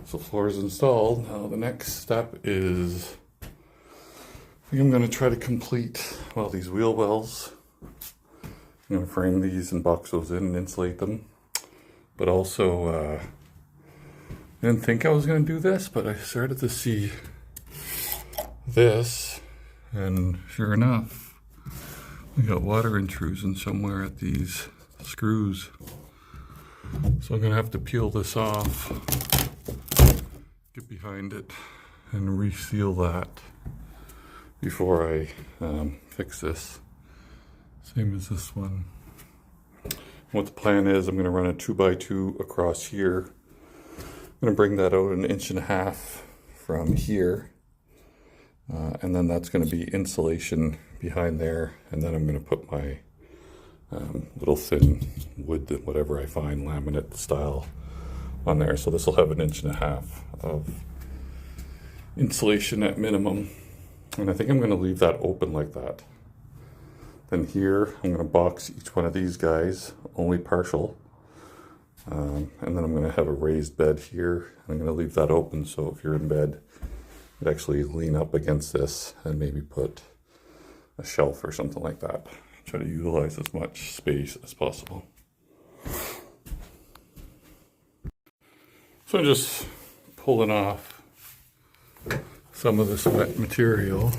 So floor is installed. Now the next step is, I think I'm going to try to complete, well, these wheel wells. I'm going to frame these and box those in and insulate them. But also, I didn't think I was going to do this, but I started to see this, and sure enough, we got water intrusion somewhere at these screws. So I'm going to have to peel this off, get behind it, and reseal that before I fix this. Same as this one. What the plan is, I'm going to run a 2x2 across here. I'm going to bring that out 1.5 inches from here. And then that's going to be insulation behind there. And then I'm going to put my little thin wood, whatever I find, laminate style on there. So this will have 1.5 inches of insulation at minimum. And I think I'm going to leave that open like that. Then here, I'm going to box each one of these guys, only partial. And then I'm going to have a raised bed here. I'm going to leave that open, so if you're in bed, you'd actually lean up against this and maybe put a shelf or something like that. Try to utilize as much space as possible. So I'm just pulling off some of this wet material.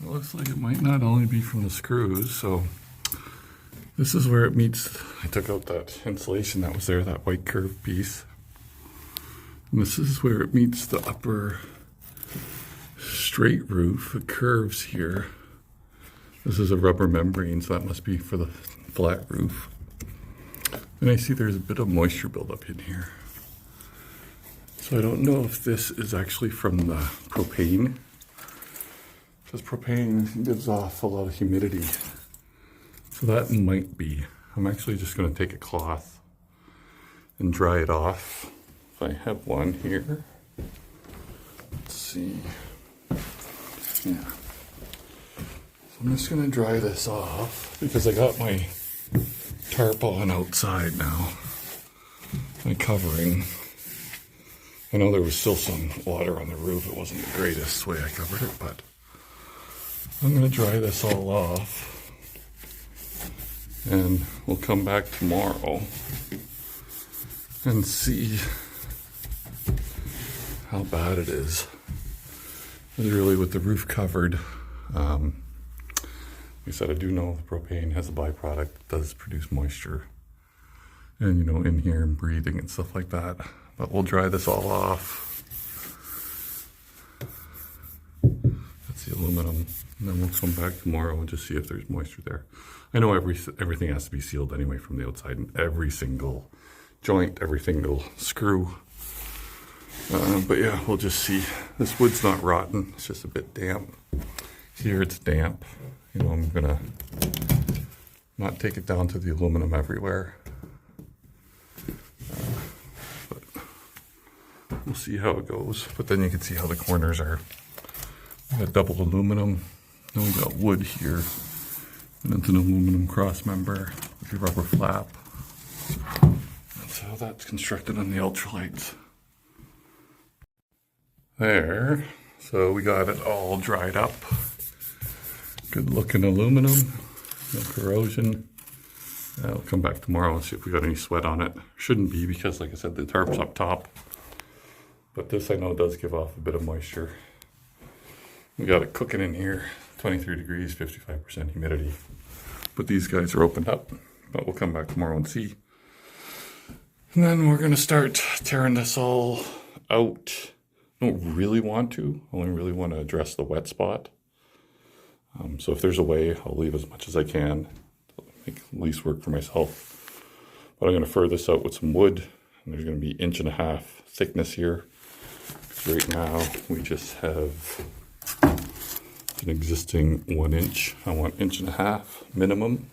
It looks like it might not only be from the screws, so this is where it meets. I took out that insulation that was there, that white curved piece. And this is where it meets the upper straight roof. It curves here. This is a rubber membrane, so that must be for the flat roof. And I see there's a bit of moisture buildup in here. So I don't know if this is actually from the propane, because propane gives off a lot of humidity. So that might be. I'm actually just going to take a cloth and dry it off. If I have one here. Let's see. Yeah. So I'm just going to dry this off because I got my tarp on outside now. My covering. I know there was still some water on the roof. It wasn't the greatest way I covered it, but I'm going to dry this all off. And we'll come back tomorrow and see how bad it is. Really, with the roof covered, like I said, I do know the propane has a byproduct. It does produce moisture. And, you know, in here and breathing and stuff like that. But we'll dry this all off. That's the aluminum. And then we'll come back tomorrow and just see if there's moisture there. I know everything has to be sealed anyway from the outside, and every single joint, every single screw. But yeah, we'll just see. This wood's not rotten, it's just a bit damp. Here it's damp. You know, I'm gonna not take it down to the aluminum everywhere. But we'll see how it goes. But then you can see how the corners are. We got double aluminum. Then we got wood here. And it's an aluminum cross member with a rubber flap. That's how that's constructed on the ultralights. There. So we got it all dried up. Good looking aluminum. No corrosion. I'll come back tomorrow and see if we got any sweat on it. Shouldn't be because, like I said, the tarp's up top. But this I know does give off a bit of moisture. We got it cooking in here. 23 degrees, 55% humidity. But these guys are opened up. But we'll come back tomorrow and see. And then we're going to start tearing this all out. I don't really want to. I only really want to address the wet spot. So if there's a way, I'll leave as much as I can. Make at least work for myself. But I'm going to fur this out with some wood. And there's going to be 1.5 inches thickness here. Right now, we just have an existing 1 inch. I want 1.5 inches minimum.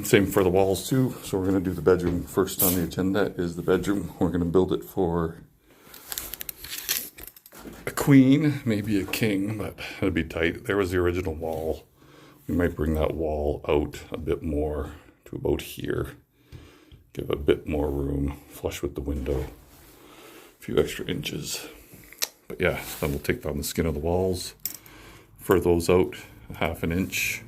Same for the walls too. So we're going to do the bedroom first on the agenda. Is the bedroom. We're going to build it for a queen, maybe a king, but it'll be tight. There was the original wall. We might bring that wall out a bit more to about here. give a bit more room, flush with the window, a few extra inches. But yeah, then we'll take down the skin of the walls, fur those out a half an inch.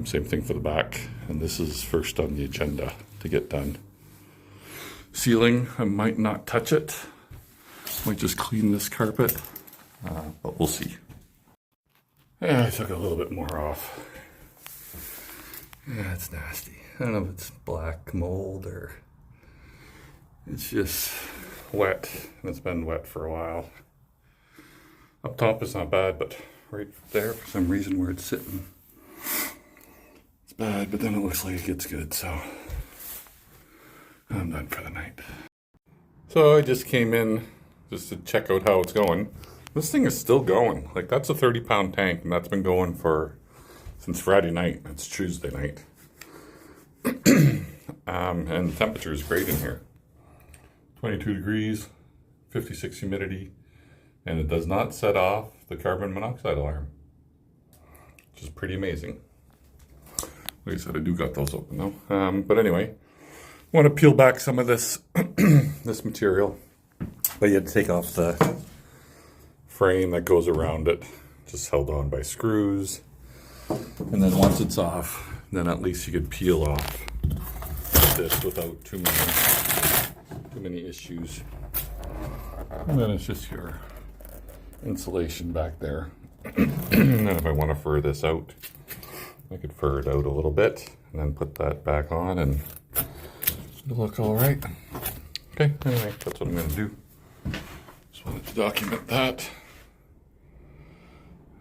Same thing for the back. And this is first on the agenda to get done. Ceiling, I might not touch it. Might just clean this carpet, but we'll see. Yeah, I took a little bit more off. Yeah, it's nasty. I don't know if it's black mold or it's just wet, and it's been wet for a while. Up top is not bad, but right there, for some reason where it's sitting, it's bad, but then it looks like it gets good, so I'm done for the night. So I just came in just to check out how it's going. This thing is still going. Like, that's a 30-pound tank, and that's been going since Friday night. It's Tuesday night. And the temperature is great in here. 22 degrees, 56 humidity, and it does not set off the carbon monoxide alarm, which is pretty amazing. Like I said, I do got those open though. But anyway, I want to peel back some of this this material, but you had to take off the frame that goes around it, just held on by screws. And then once it's off, then at least you could peel off this without too many issues. And then it's just your insulation back there. And then if I want to fur this out, I could fur it out a little bit and then put that back on and it'll look all right. Okay, anyway, that's what I'm going to do. Just wanted to document that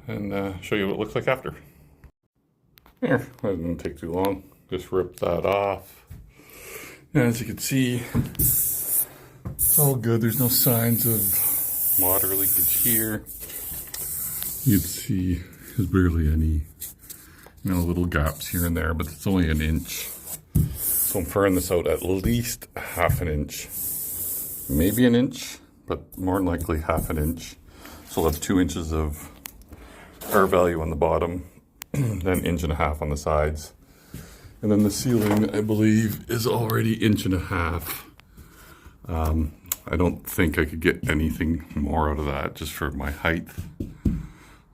and show you what it looks like after. Here, that didn't take too long. Just rip that off. And as you can see, it's all good. There's no signs of water leakage here. You can see there's barely any, little gaps here and there, but it's only an inch. So I'm furring this out at least half an inch, maybe an inch, but more than likely half an inch. So that's 2 inches of R value on the bottom, then inch and a half on the sides. And then the ceiling, I believe, is already inch and a half. I don't think I could get anything more out of that just for my height.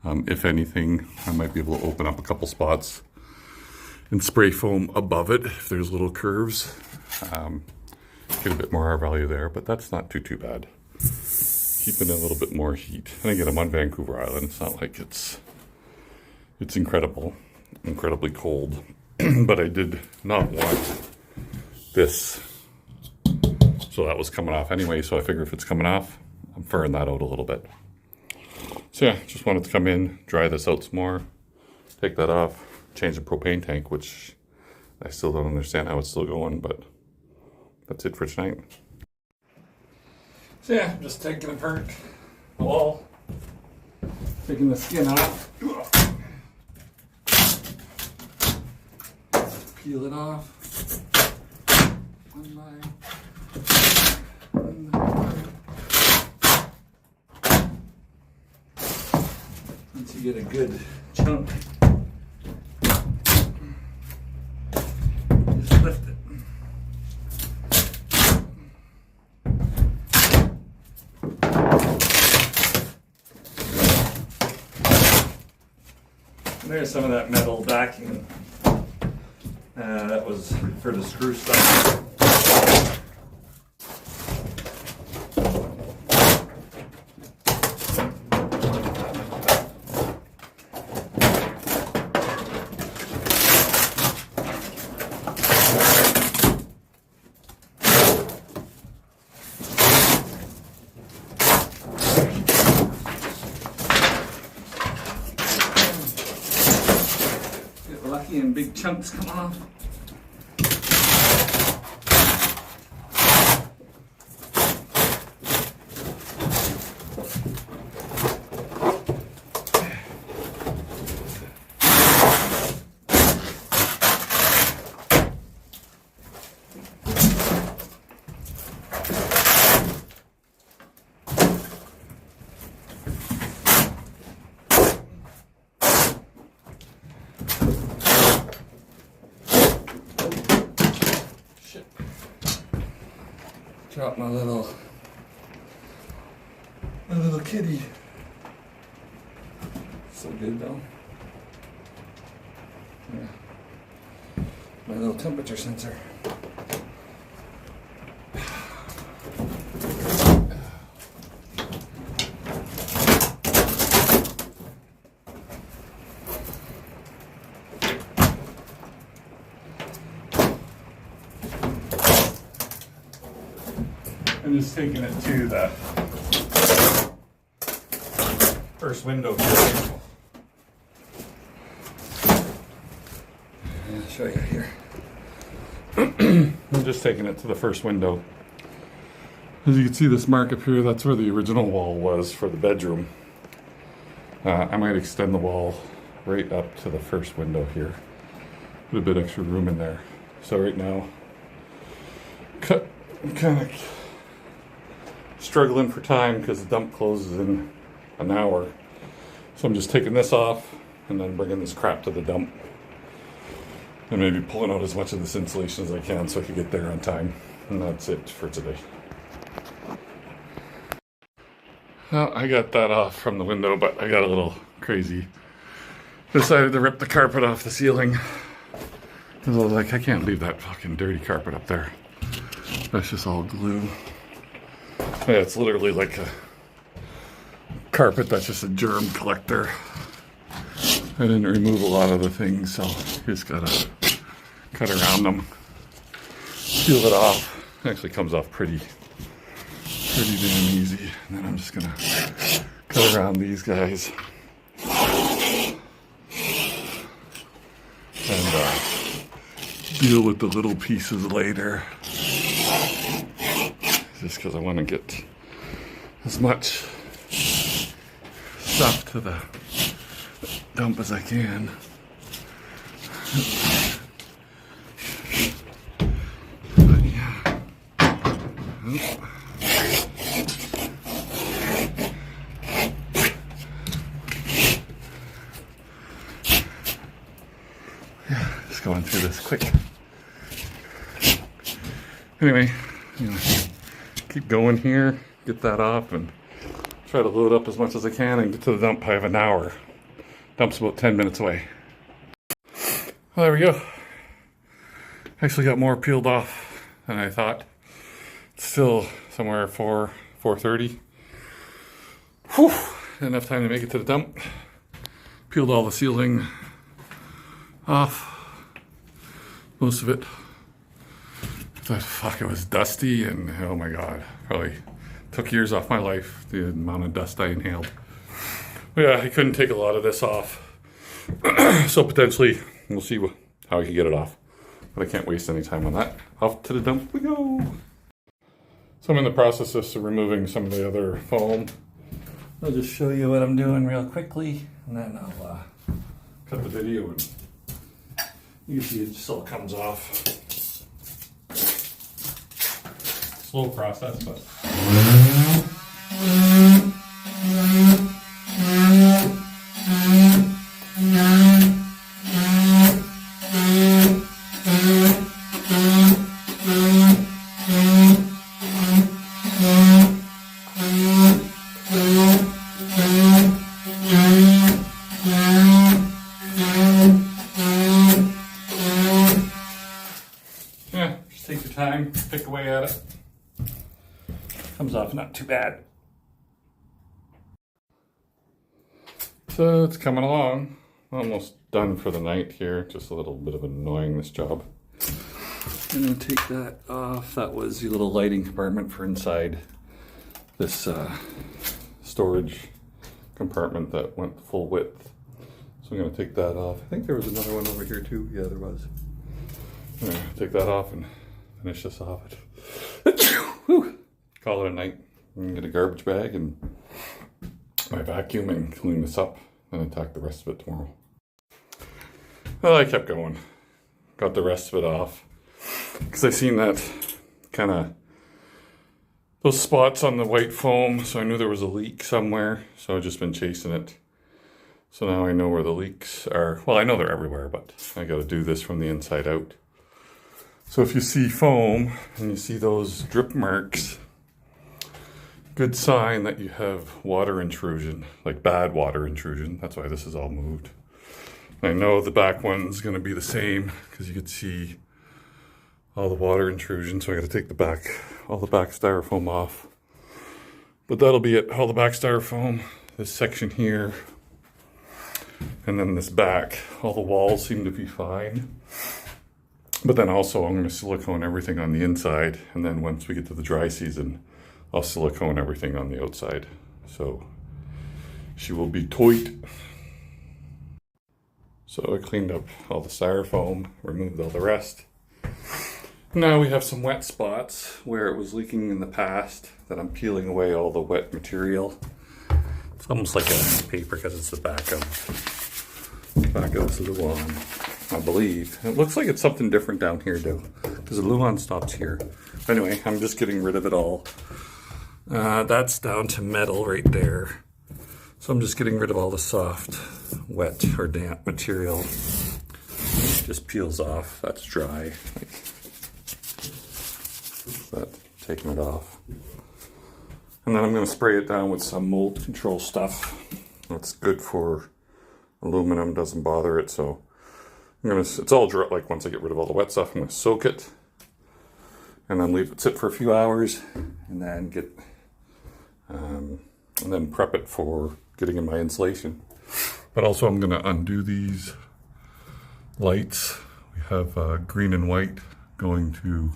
If anything, I might be able to open up a couple spots and spray foam above it if there's little curves. Get a bit more R value there, but that's not too bad. Keeping a little bit more heat. And again, I'm on Vancouver Island. It's not like it's incredibly cold. But I did not want this. So that was coming off anyway, so I figure if it's coming off, I'm furring that out a little bit. So yeah, just wanted to come in, dry this out some more, take that off, change the propane tank, which I still don't understand how it's still going, but that's it for tonight. So yeah, I'm just taking apart the wall, taking the skin off, peel it off. One line. Once you get a good chunk, just lift it. And there's some of that metal backing. That was for the screw stuff. Get lucky and big chunks come off. Drop my little kitty. So good though. Yeah. My little temperature sensor. I'm just taking it to that first window here. I'll show you here. I'm just taking it to the first window. As you can see this mark up here, that's where the original wall was for the bedroom. I might extend the wall right up to the first window here. Put a bit extra room in there. So right now, I'm kind of struggling for time because the dump closes in an hour. So I'm just taking this off and then bringing this crap to the dump. And maybe pulling out as much of this insulation as I can so I can get there on time. And that's it for today. Well, I got that off from the window, but I got a little crazy. Decided to rip the carpet off the ceiling. Because I was like, I can't leave that fucking dirty carpet up there. That's just all glue. Yeah, it's literally like a carpet that's just a germ collector. I didn't remove a lot of the things, so you just gotta cut around them, peel it off. It actually comes off pretty damn easy. And then I'm just gonna cut around these guys and deal with the little pieces later. Just because I want to get as much stuff to the dump as I can. But yeah. Yeah, just going through this quick. Anyway, keep going here, get that off, and try to load up as much as I can and get to the dump. I have an hour. Dump's about 10 minutes away. Well, there we go. Actually got more peeled off than I thought. It's still somewhere 4:30. Whew, enough time to make it to the dump. Peeled all the ceiling off, most of it. But fuck, it was dusty and oh my god, probably took years off my life, the amount of dust I inhaled. But yeah, I couldn't take a lot of this off. So potentially, we'll see how I can get it off. But I can't waste any time on that. Off to the dump we go. So I'm in the process of removing some of the other foam. I'll just show you what I'm doing real quickly, and then I'll cut the video and you see it just all comes off. Slow process, but yeah, just take your time, pick away at it. Comes off not too bad. So it's coming along. Almost done for the night here. Just a little bit of annoying, this job. I'm gonna take that off. That was the little lighting compartment for inside this storage compartment that went full width. So I'm gonna take that off. I think there was another one over here too. Yeah, there was. I'm gonna take that off and finish this off. Whew. Call it a night. I'm gonna get a garbage bag and my vacuum and clean this up and attack the rest of it tomorrow. Well, I kept going. Got the rest of it off. Because I seen that kind of, those spots on the white foam, so I knew there was a leak somewhere. So I've just been chasing it. So now I know where the leaks are. Well, I know they're everywhere, but I gotta do this from the inside out. So if you see foam and you see those drip marks, good sign that you have water intrusion, like bad water intrusion. That's why this is all moved. I know the back one's going to be the same because you can see all the water intrusion. So I got to take all the back styrofoam off. But that'll be it. All the back styrofoam, this section here, and then this back. All the walls seem to be fine. But then also I'm going to silicone everything on the inside. And then once we get to the dry season, I'll silicone everything on the outside. So she will be tight. So I cleaned up all the styrofoam, removed all the rest. Now we have some wet spots where it was leaking in the past that I'm peeling away all the wet material. It's almost like a paper because it's the back of this Luan, I believe. It looks like it's something different down here though, because the Luan stops here. Anyway, I'm just getting rid of it all. That's down to metal right there. So I'm just getting rid of all the soft, wet or damp material. Just peels off. That's dry. That, taking it off. And then I'm going to spray it down with some mold control stuff. That's good for aluminum, doesn't bother it. So it's all dry. Like once I get rid of all the wet stuff, I'm going to soak it and then leave it sit for a few hours, and then and then prep it for getting in my insulation. But also I'm going to undo these lights. We have green and white going to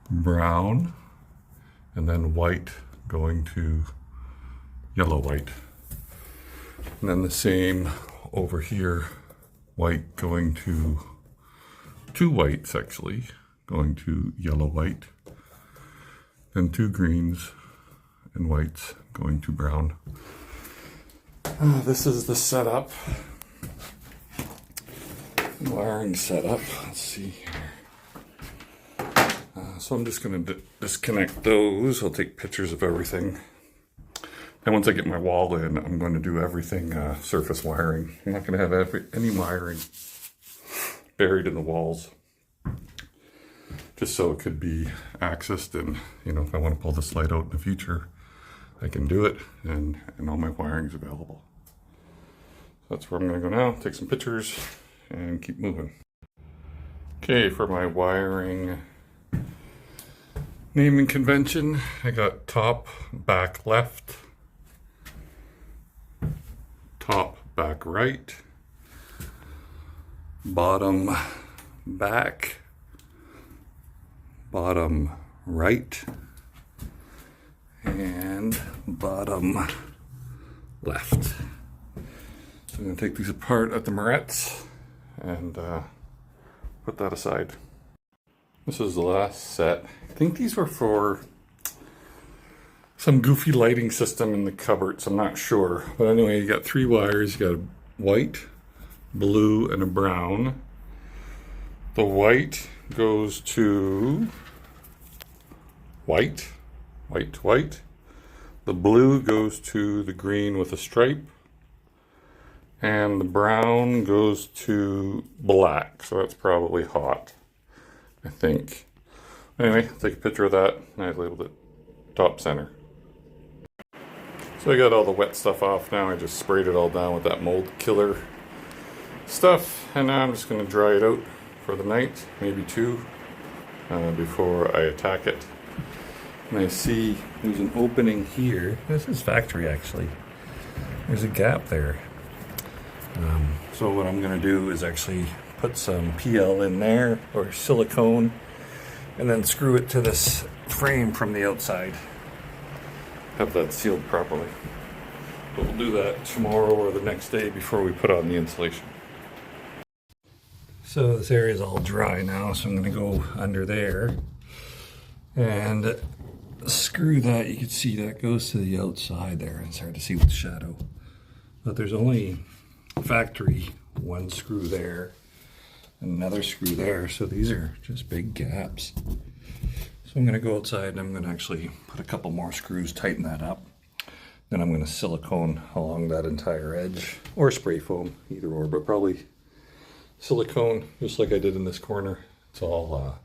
brown, and then white going to yellow white. And then the same over here, white going to two whites actually, going to yellow white. Then two greens and whites going to brown. This is the setup. Wiring setup. Let's see here. So I'm just going to disconnect those. I'll take pictures of everything. And once I get my wall in, I'm going to do everything surface wiring. I'm not going to have any wiring buried in the walls. Just so it could be accessed, and if I want to pull this light out in the future, I can do it, and all my wiring's available. So that's where I'm going to go now, take some pictures, and keep moving. Okay, for my wiring naming convention, I got top, back left, top, back right, bottom, back, bottom right, and bottom left. So I'm going to take these apart at the Moretz and put that aside. This is the last set. I think these were for some goofy lighting system in the cupboards. I'm not sure. But anyway, you got three wires. You got a white, blue, and a brown. The white goes to white, white, white. The blue goes to the green with a stripe. And the brown goes to black. So that's probably hot, I think. Anyway, take a picture of that, and I labeled it top center. So I got all the wet stuff off now. I just sprayed it all down with that mold killer stuff, and now I'm just going to dry it out for the night, maybe two, before I attack it. And I see there's an opening here. This is factory actually. There's a gap there. So what I'm going to do is actually put some PL in there, or silicone, and then screw it to this frame from the outside. Have that sealed properly. But we'll do that tomorrow or the next day before we put on the insulation. So this area is all dry now, so I'm going to go under there and screw that. You can see that goes to the outside there. It's hard to see with the shadow. But there's only factory one screw there, another screw there, so these are just big gaps. So I'm going to go outside and I'm going to actually put a couple more screws, tighten that up. Then I'm going to silicone along that entire edge, or spray foam, either or, but probably silicone, just like I did in this corner. It's all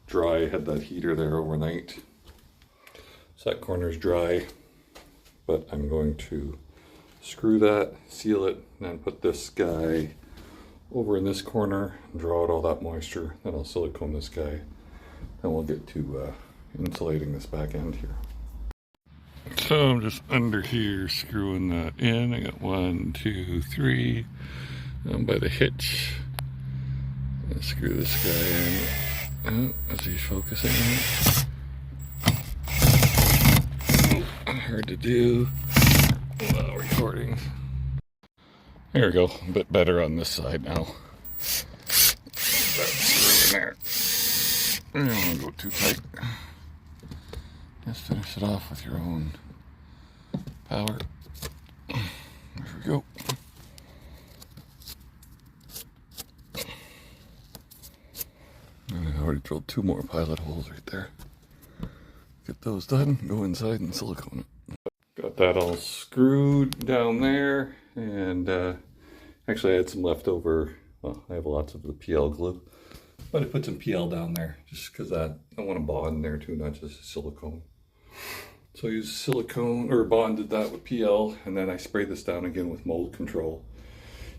dry. I had that heater there overnight. So that corner's dry, but I'm going to screw that, seal it, and then put this guy over in this corner and draw out all that moisture. Then I'll silicone this guy, and we'll get to insulating this back end here. So I'm just under here screwing that in. I got 1, 2, 3 by the hitch. I'll screw this guy in. Oh, is he focusing on it? Oh, hard to do while recording. There we go, a bit better on this side now. That screw in there. I don't want to go too tight. Just finish it off with your own power. There we go. And I already drilled 2 more pilot holes right there. Get those done, go inside and silicone it. Got that all screwed down there, and actually I had some leftover, well, I have lots of the PL glue, but I put some PL down there just because I want to bond there too, not just silicone. So I used silicone, or bonded that with PL, and then I sprayed this down again with mold control.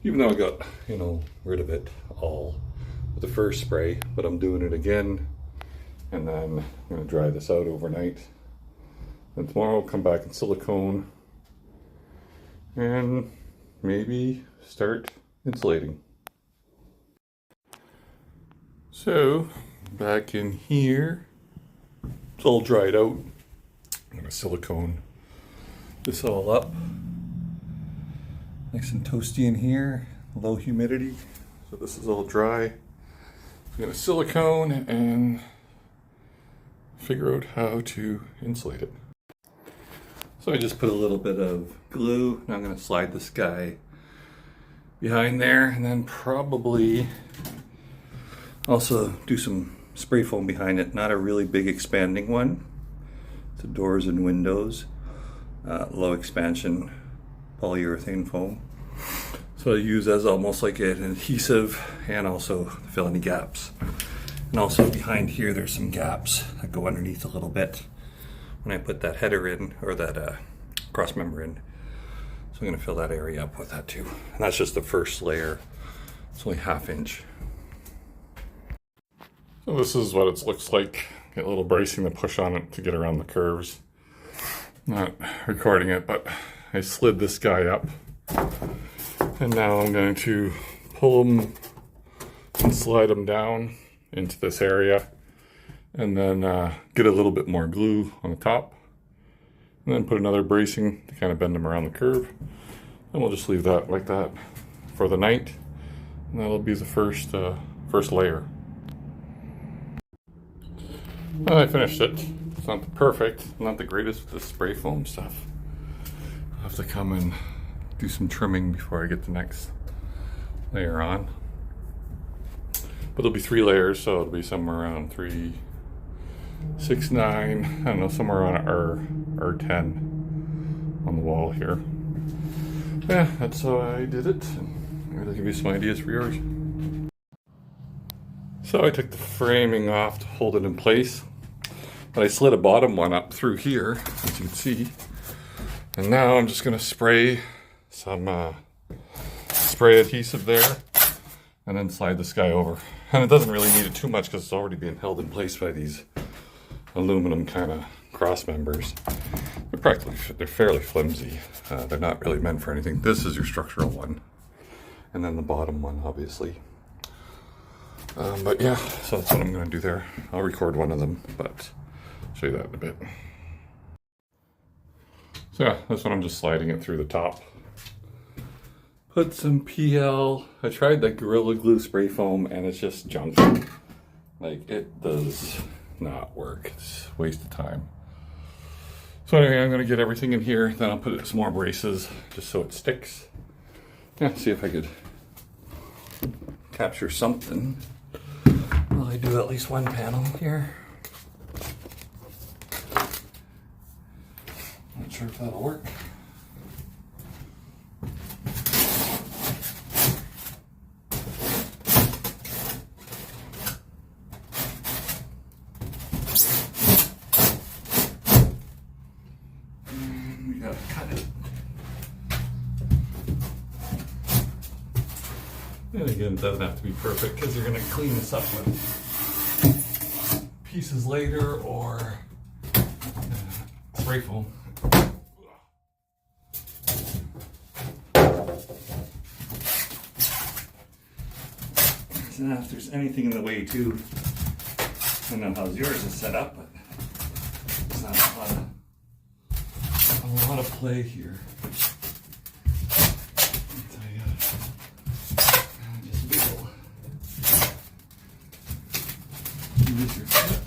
Even though I got, you know, rid of it all with the first spray, but I'm doing it again, and then I'm going to dry this out overnight. And tomorrow I'll come back and silicone, and maybe start insulating. So, back in here, it's all dried out. I'm going to silicone this all up. Nice and toasty in here, low humidity. So this is all dry. I'm going to silicone and figure out how to insulate it. So I just put a little bit of glue, and I'm going to slide this guy behind there, and then probably also do some spray foam behind it. Not a really big expanding one. It's doors and windows, low expansion polyurethane foam. So I use as almost like an adhesive, and also fill any gaps. And also behind here there's some gaps that go underneath a little bit when I put that header in, or that cross member in. So I'm going to fill that area up with that too. And that's just the first layer. It's only 1/2 inch. So this is what it looks like. Get a little bracing to push on it to get around the curves. Not recording it, but I slid this guy up. And now I'm going to pull them and slide them down into this area. And then get a little bit more glue on the top. And then put another bracing to kind of bend them around the curve. And we'll just leave that like that for the night. And that'll be the first layer. Well, I finished it. It's not perfect, not the greatest with the spray foam stuff. I'll have to come and do some trimming before I get the next layer on. But there'll be 3 layers, so it'll be somewhere around 3, 6, 9, I don't know, somewhere around R10 on the wall here. Yeah, that's how I did it. Maybe I'll give you some ideas for yours. So I took the framing off to hold it in place, but I slid a bottom one up through here, as you can see. And now I'm just going to spray some spray adhesive there, and then slide this guy over. And it doesn't really need it too much because it's already being held in place by these aluminum kind of cross members. They're fairly flimsy. They're not really meant for anything. This is your structural one, and then the bottom one, obviously. But yeah, so that's what I'm going to do there. I'll record one of them, but I'll show you that in a bit. So yeah, this one I'm just sliding it through the top. Put some PL. I tried the Gorilla Glue spray foam, and it's just junk. Like, it does not work. It's a waste of time. So anyway, I'm going to get everything in here. Then I'll put some more braces just so it sticks. Yeah, see if I could capture something. Well, I do at least one panel here. Not sure if that'll work. And again, it doesn't have to be perfect because you're going to clean this up with pieces later or spray foam. So now if there's anything in the way too, I don't know how yours is set up, but there's not a lot of play here. So you gotta just wiggle. Use your foot.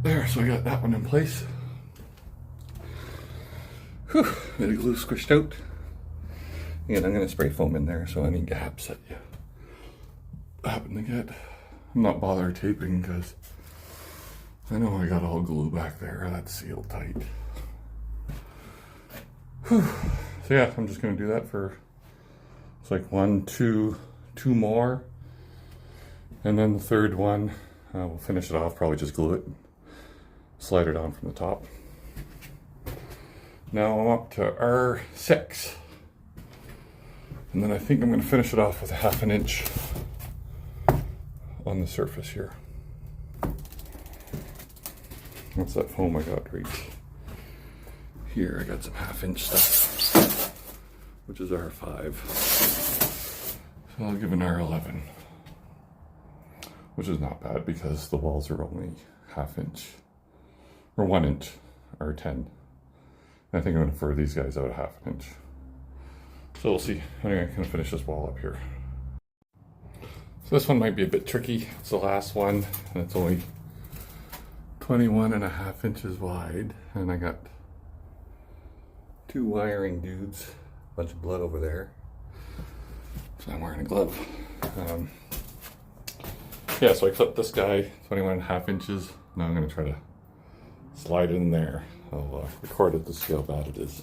There, so I got that one in place. Whew, bit of glue squished out. And I'm gonna spray foam in there so any gaps that you happen to get. I'm not bothering taping because I know I got all glue back there that's sealed tight. Whew. So yeah, I'm just gonna do that for, it's like two more. And then the third one, we'll finish it off, probably just glue it. Slide it on from the top. Now I'm up to R6. And then I think I'm going to finish it off with a 1/2 inch on the surface here. What's that foam I got right here? I got some 1/2 inch stuff, which is R5. So I'll give an R11, which is not bad because the walls are only 1/2 inch. Or 1 inch, or 10. I think I'm going to fur these guys out a 1/2 inch. So we'll see. Anyway, I'm going to finish this wall up here. So this one might be a bit tricky. It's the last one, and it's only 21.5 inches wide. And I got 2 wiring dudes, a bunch of blood over there. So I'm wearing a glove. Yeah, so I clipped this guy 21.5 inches. Now I'm going to try to slide it in there. I'll record it to see how bad it is.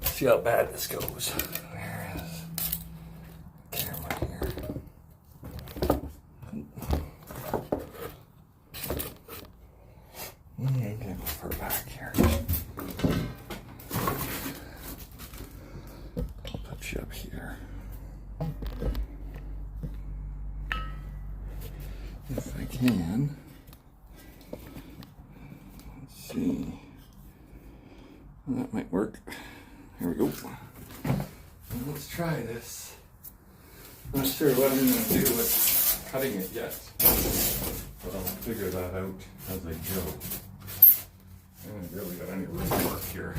See how bad this goes. There is camera here. I'm gonna go fur back here. I'll put you up here. If I can. See. Well, that might work. Here we go. Let's try this. I'm not sure what I'm going to do with cutting it yet, but I'll figure that out as I go. I haven't really got any room to work here.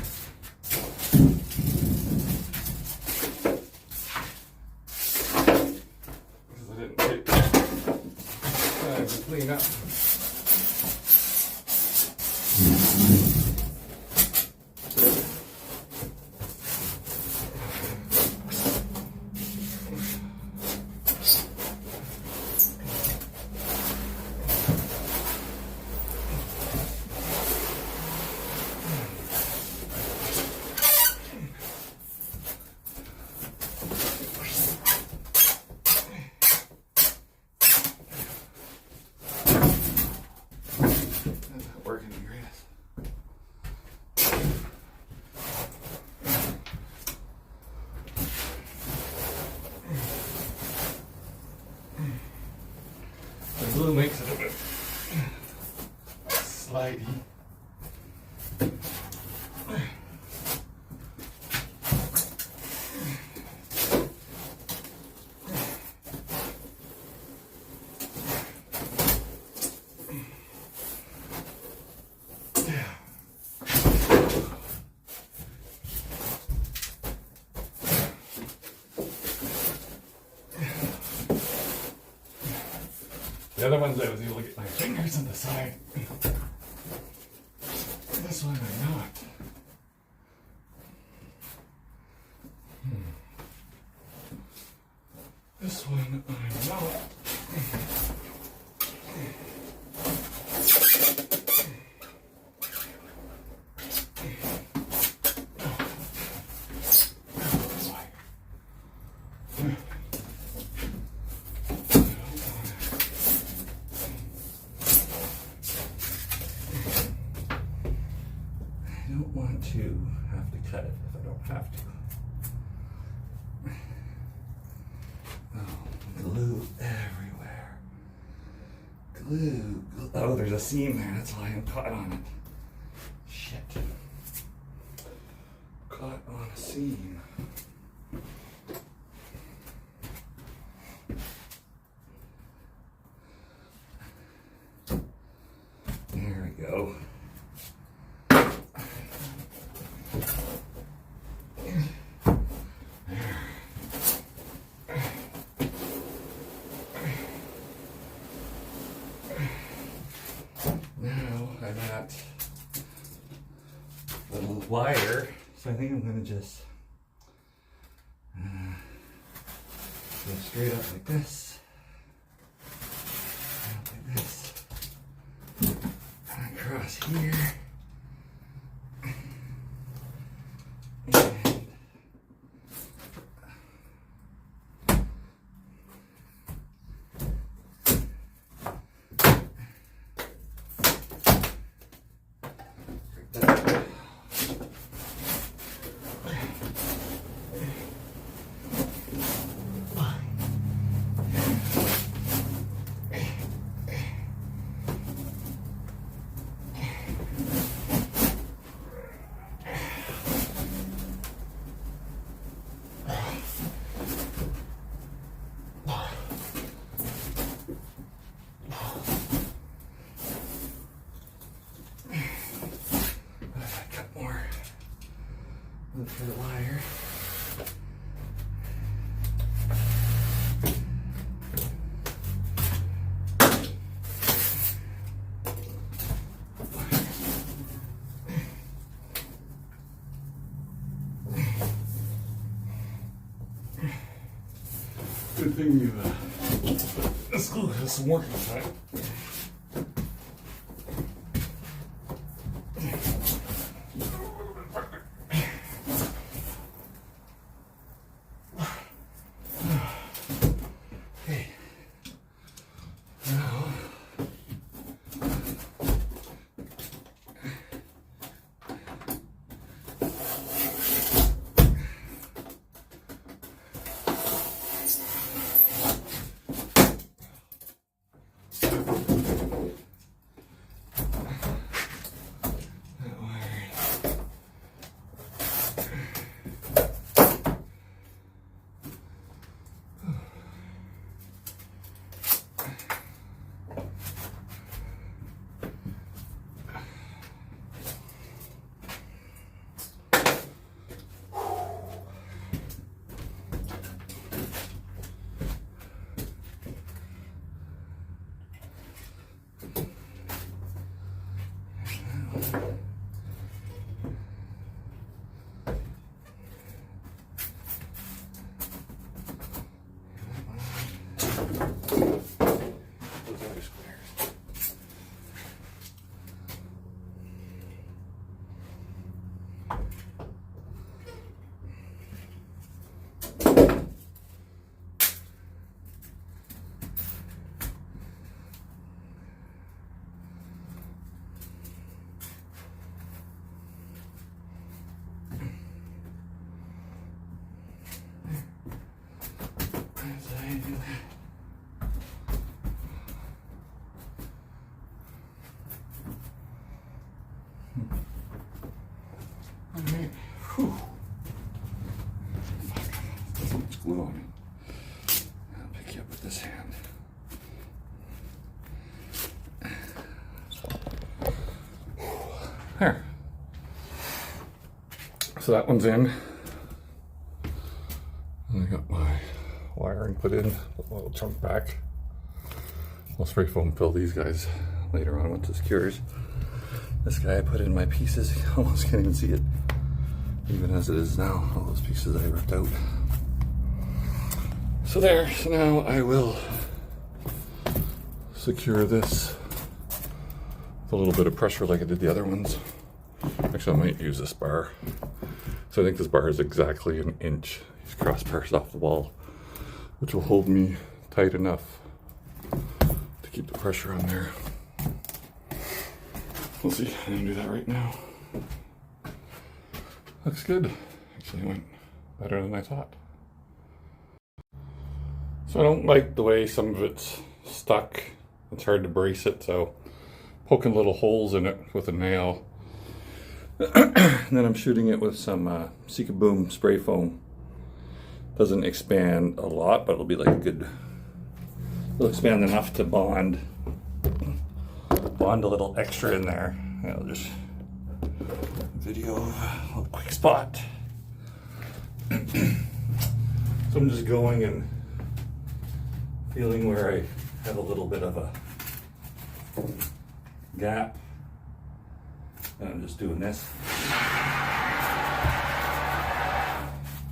Because I didn't take time to clean up. The glue makes it a bit slidey. The other ones I was able to get my fingers on the side. This one I'm not. This one I'm not. I don't want to have to cut it if I don't have to. Oh, glue everywhere. Glue. Oh, there's a seam there. That's why I'm caught on it. Shit. Caught on a seam. There we go. Now I'm at the little wire, so I think I'm going to just go straight up like this, out like this, and across here, and look for the wire. Good thing you this glue has some working time. Alright. Whew. Fuck. There's so much glue on it. I'll pick you up with this hand. There. So that one's in. And I got my wiring put in, put my little chunk back. I'll spray foam fill these guys later on once this cures. This guy I put in my pieces, you almost can't even see it. Even as it is now, all those pieces I ripped out. So there, so now I will secure this with a little bit of pressure like I did the other ones. Actually, I might use this bar. So I think this bar is exactly an inch. These crossbars off the wall, which will hold me tight enough to keep the pressure on there. We'll see. I'm gonna do that right now. Looks good. Actually, it went better than I thought. So I don't like the way some of it's stuck. It's hard to brace it, so poking little holes in it with a nail. And then I'm shooting it with some Sika Boom spray foam. Doesn't expand a lot, but it'll be like a good, it'll expand enough to bond a little extra in there. I'll just video of a little quick spot. So I'm just going and feeling where I have a little bit of a gap. And I'm just doing this.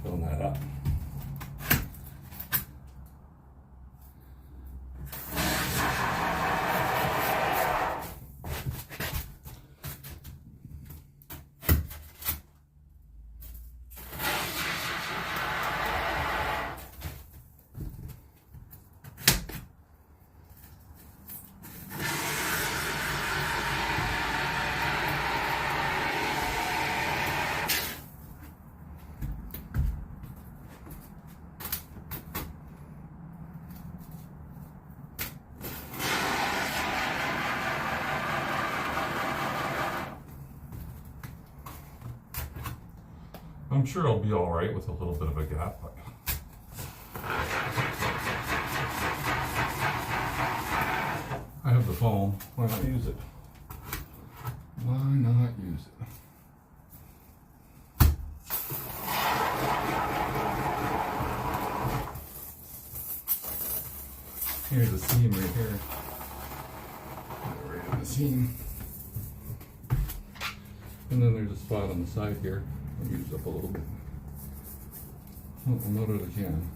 Filling that up. I'm sure it'll be all right with a little bit of a gap, but I have the foam. Why not use it? Why not use it? Here's the seam right here. Right on the seam. And then there's a spot on the side here. I'll use up a little bit. Oh, I'll note it again.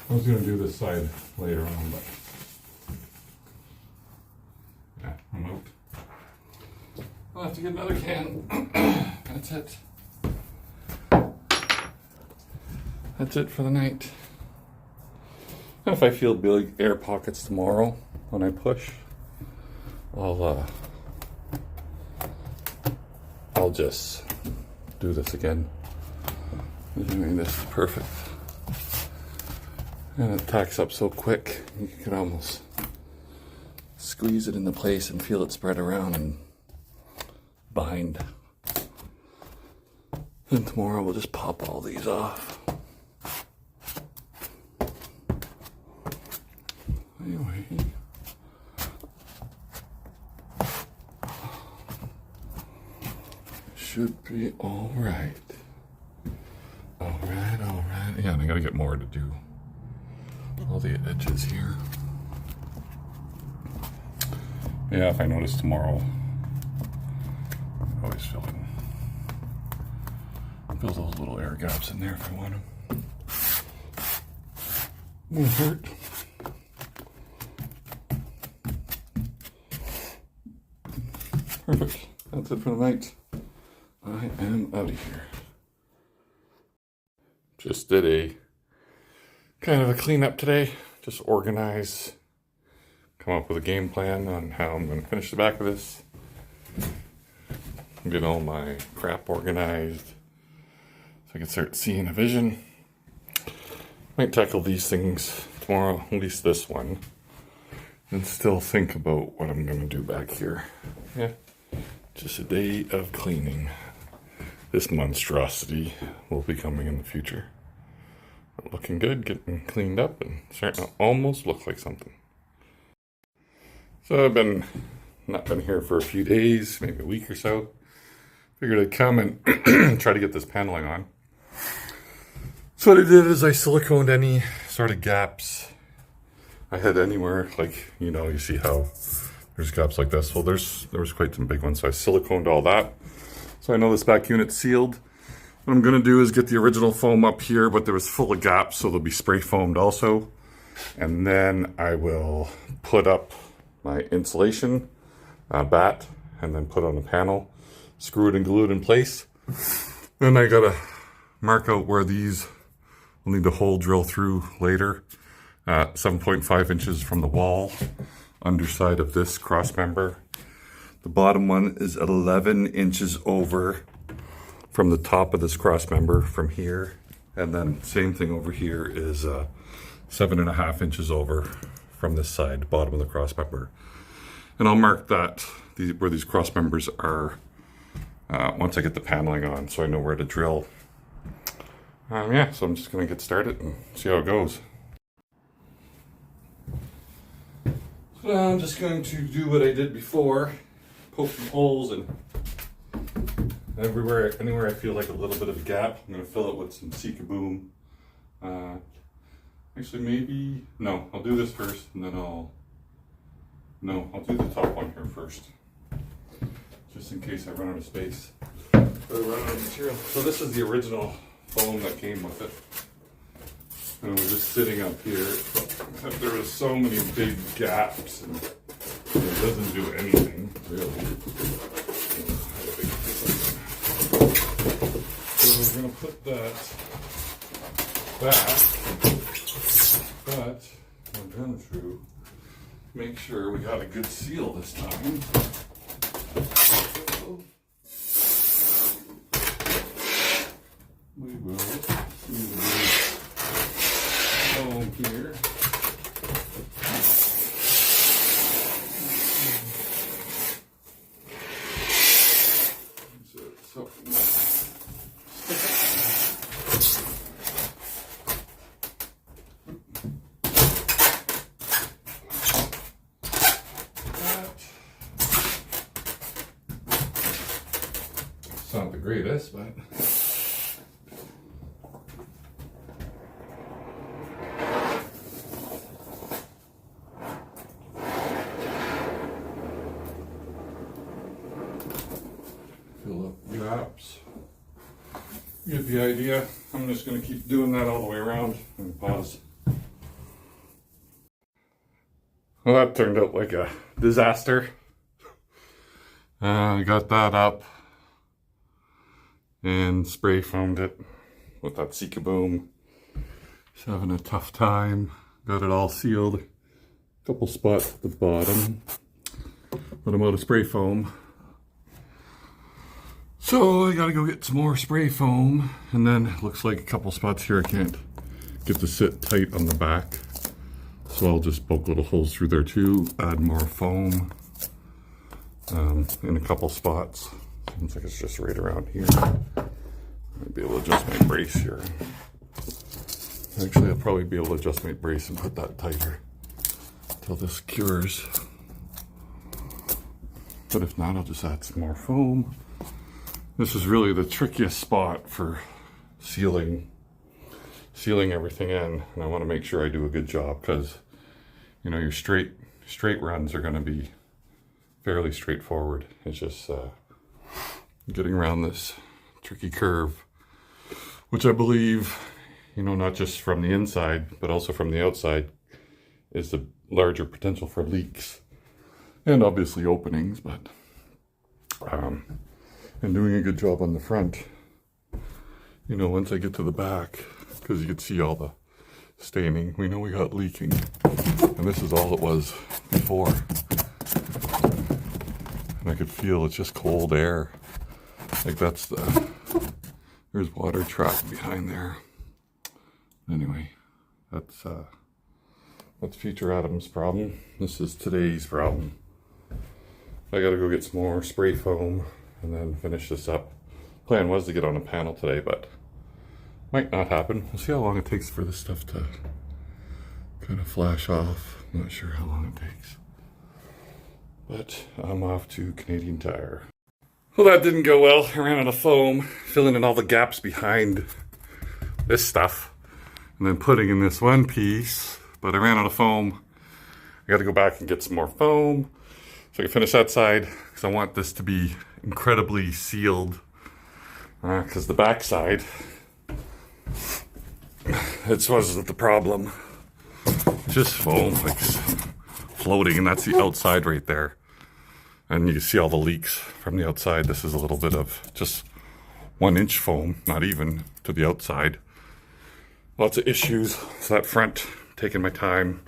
I was going to do this side later on, but yeah, I'm out. I'll have to get another can. That's it. That's it for the night. And if I feel big air pockets tomorrow when I push, I'll just do this again. Doing this is perfect. And it tacks up so quick, you can almost squeeze it into place and feel it spread around and bind. And tomorrow we'll just pop all these off. Anyway, should be all right. All right, all right. Yeah, and I gotta get more to do all the edges here. Yeah, if I notice tomorrow, I always fill those little air gaps in there if I want them. Won't hurt. Perfect. That's it for the night. I am out of here. Just did a kind of a cleanup today. Just organize, come up with a game plan on how I'm going to finish the back of this. Get all my crap organized so I can start seeing a vision. Might tackle these things tomorrow, at least this one, and still think about what I'm going to do back here. Yeah. Just a day of cleaning. This monstrosity will be coming in the future. Looking good, getting cleaned up and starting to almost look like something. So I've not been here for a few days, maybe a week or so. figured I'd come and try to get this paneling on. So what I did is I siliconed any sort of gaps I had anywhere, like, you know, you see how there's gaps like this. Well, there was quite some big ones, so I siliconed all that. So I know this back unit's sealed. What I'm gonna do is get the original foam up here, but there was full of gaps, so they'll be spray foamed also. And then I will put up my insulation batt and then put on the panel, screw it and glue it in place. Then I gotta mark out where these will need a hole drill through later. 7.5 inches from the wall, underside of this cross member. The bottom one is 11 inches over from the top of this cross member from here. And then same thing over here is 7.5 inches over from this side, bottom of the cross member. And I'll mark that, where these cross members are, once I get the paneling on, so I know where to drill. Yeah, so I'm just gonna get started and see how it goes. So now I'm just going to do what I did before, poke some holes and anywhere I feel like a little bit of a gap, I'm gonna fill it with some Boom. Actually, maybe, no, I'll do this first and then I'll do the top one here first, just in case I run out of space or run out of material. So this is the original foam that came with it. And it was just sitting up here. There was so many big gaps and it doesn't do anything, really. So we're gonna put that back, but I'm going to make sure we got a good seal this time. We will use the foam here. It's not the greatest, but fill up gaps. You get the idea. I'm just going to keep doing that all the way around and pause. Well, that turned out like a disaster. I got that up and spray foamed it with that Boom. Just having a tough time. Got it all sealed. A couple spots at the bottom, but I'm out of spray foam. So I gotta go get some more spray foam, and then it looks like a couple spots here I can't get to sit tight on the back. So I'll just poke little holes through there too, add more foam in a couple spots. Seems like it's just right around here. I'll be able to adjust my brace here. Actually, I'll probably be able to adjust my brace and put that tighter until this cures. But if not, I'll just add some more foam. This is really the trickiest spot for sealing everything in, and I want to make sure I do a good job, because you know your straight runs are going to be fairly straightforward. It's just getting around this tricky curve, which I believe, you know, not just from the inside but also from the outside, is the larger potential for leaks and obviously openings. But and doing a good job on the front, you know, once I get to the back, because you can see all the staining. We know we got leaking, and this is all it was before. And I could feel it's just cold air. Like that's there's water trapped behind there. Anyway, that's future Adam's problem. This is today's problem. I gotta go get some more spray foam and then finish this up. Plan was to get on a panel today, but might not happen. We'll see how long it takes for this stuff to kind of flash off. I'm not sure how long it takes. But I'm off to Canadian Tire. Well, that didn't go well. I ran out of foam, filling in all the gaps behind this stuff, and then putting in this one piece, but I ran out of foam. I got to go back and get some more foam so I can finish that side, because I want this to be incredibly sealed, because the back side, it wasn't the problem. Just foam like floating, and that's the outside right there. And you can see all the leaks from the outside. This is a little bit of just 1-inch foam, not even, to the outside. Lots of issues. So that front, taking my time,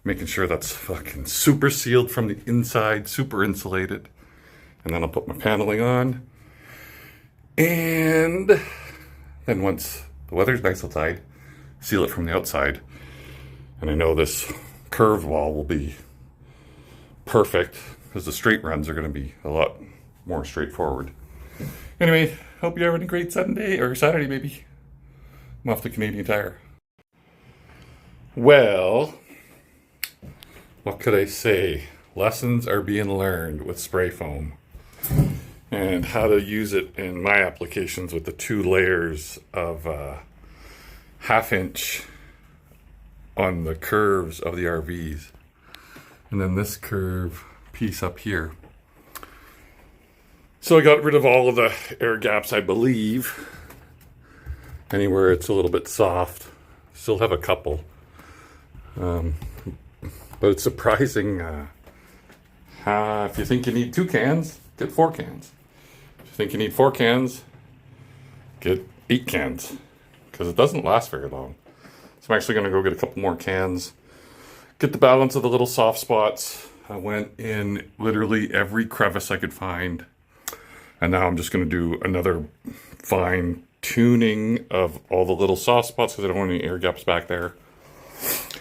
making sure that's fucking super sealed from the inside, super insulated. And then I'll put my paneling on. And then once the weather's nice outside, seal it from the outside. And I know this curved wall will be perfect, because the straight runs are going to be a lot more straightforward. Anyway, hope you're having a great Sunday, or Saturday maybe. I'm off to Canadian Tire. Well, what could I say? Lessons are being learned with spray foam, and how to use it in my applications with the 2 layers of 1/2 inch on the curves of the RVs, and then this curve piece up here. So I got rid of all of the air gaps, I believe. Anywhere it's a little bit soft. Still have a couple. But it's surprising. If you think you need 2 cans, get 4 cans. If you think you need 4 cans, get 8 cans. Because it doesn't last very long. So I'm actually going to go get a couple more cans. Get the balance of the little soft spots. I went in literally every crevice I could find. And now I'm just going to do another fine tuning of all the little soft spots, because I don't want any air gaps back there.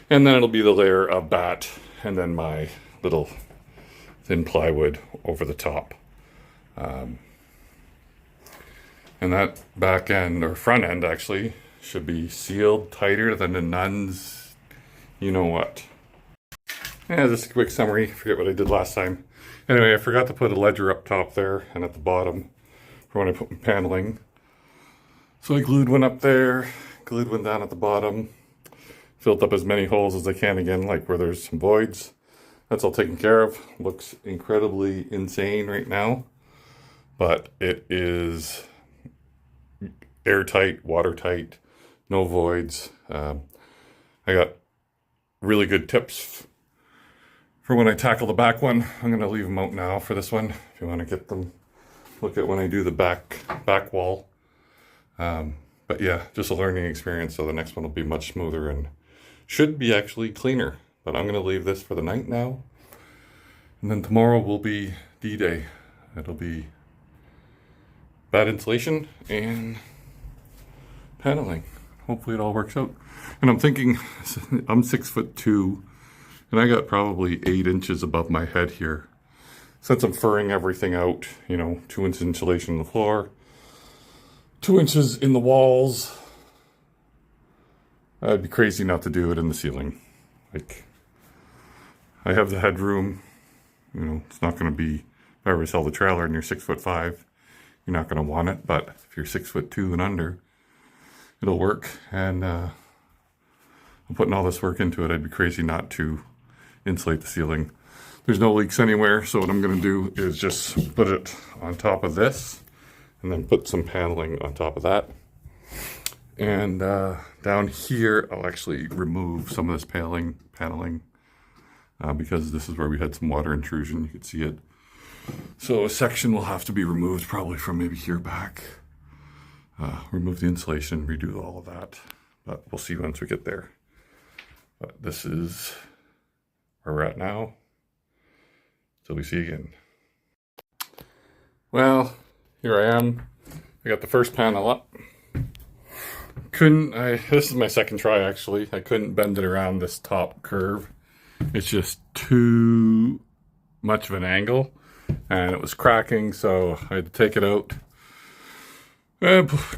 And then it'll be the layer of batt, and then my little thin plywood over the top. And that back end, or front end actually, should be sealed tighter than the nuns. You know what? Yeah, just a quick summary. Forget what I did last time. Anyway, I forgot to put a ledger up top there and at the bottom for when I put my paneling. So I glued one up there, glued one down at the bottom, filled up as many holes as I can again, like where there's some voids. That's all taken care of. Looks incredibly insane right now, but it is airtight, watertight, no voids. I got really good tips for when I tackle the back one. I'm going to leave them out now for this one. If you want to get them, look at when I do the back wall. But yeah, just a learning experience. So the next one will be much smoother and should be actually cleaner. But I'm going to leave this for the night now. And then tomorrow will be D-Day. It'll be batt insulation and paneling. Hopefully it all works out. And I'm thinking, I'm 6'2", and I got probably 8 inches above my head here. Since I'm furring everything out, 2 inches insulation on the floor, 2 inches in the walls. I'd be crazy not to do it in the ceiling. Like, I have the headroom. It's not going to be, if I ever sell the trailer and you're 6'5", you're not going to want it. But if you're 6'2" and under, it'll work. And I'm putting all this work into it. I'd be crazy not to insulate the ceiling. There's no leaks anywhere, so what I'm going to do is just put it on top of this, and then put some paneling on top of that. And down here, I'll actually remove some of this paneling, because this is where we had some water intrusion. You could see it. So a section will have to be removed, probably from maybe here back. Remove the insulation, redo all of that. But we'll see once we get there. But this is where we're at now. Till we see again. Well, here I am. I got the first panel up. This is my second try actually. I couldn't bend it around this top curve. It's just too much of an angle, and it was cracking, so I had to take it out,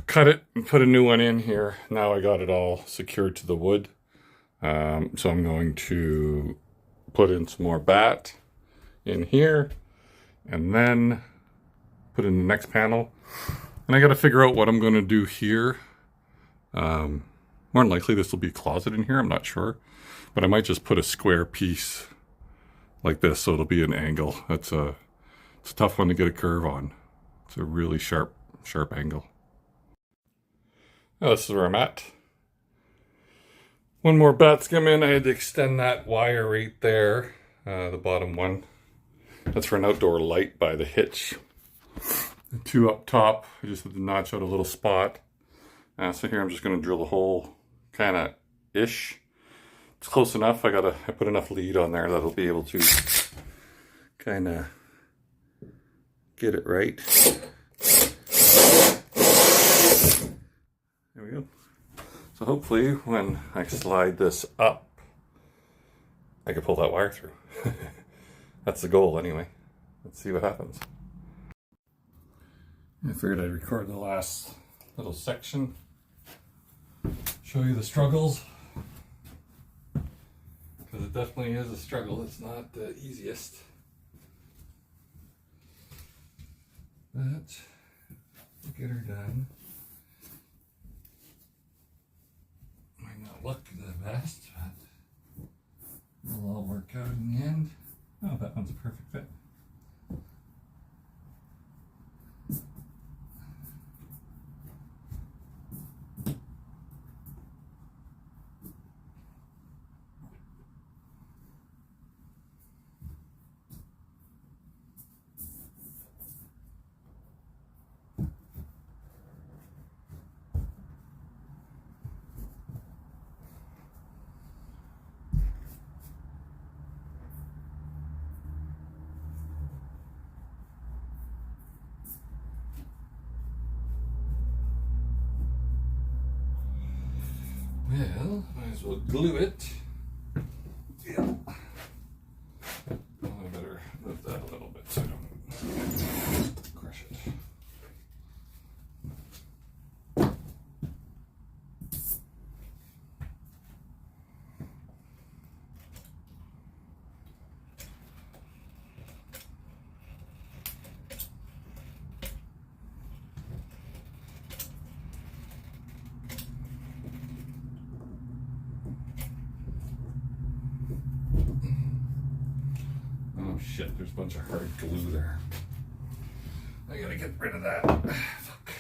cut it, and put a new one in here. Now I got it all secured to the wood. So I'm going to put in some more batt in here, and then put in the next panel. And I got to figure out what I'm going to do here. More than likely this will be a closet in here, I'm not sure. But I might just put a square piece like this so it'll be an angle. It's a tough one to get a curve on. It's a really sharp angle. Now this is where I'm at. One more batt's come in. I had to extend that wire right there, the bottom one. That's for an outdoor light by the hitch. The two up top, I just had to notch out a little spot. So here I'm just going to drill a hole, kind of ish. It's close enough. I put enough lead on there that'll be able to kind of get it right. There we go. So hopefully when I slide this up, I can pull that wire through. That's the goal anyway. Let's see what happens. I figured I'd record the last little section, show you the struggles, because it definitely is a struggle. It's not the easiest. But we'll get her done. Might not look the best, but it'll all work out in the end. Oh, that one's a perfect fit. Well, might as well glue it. Yeah. I better move that a little bit so I don't crush it. Oh shit, there's a bunch of hard glue there. I gotta get rid of that. Fuck.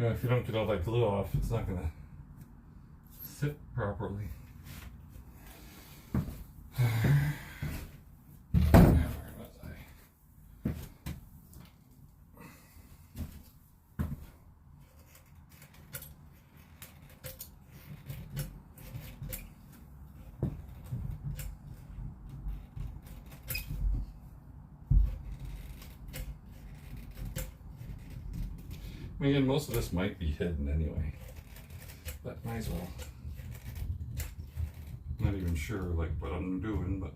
Yeah, if you don't get all that glue off, it's not gonna sit properly. Where was I? I mean, most of this might be hidden anyway, but might as well. Not even sure like what I'm doing, but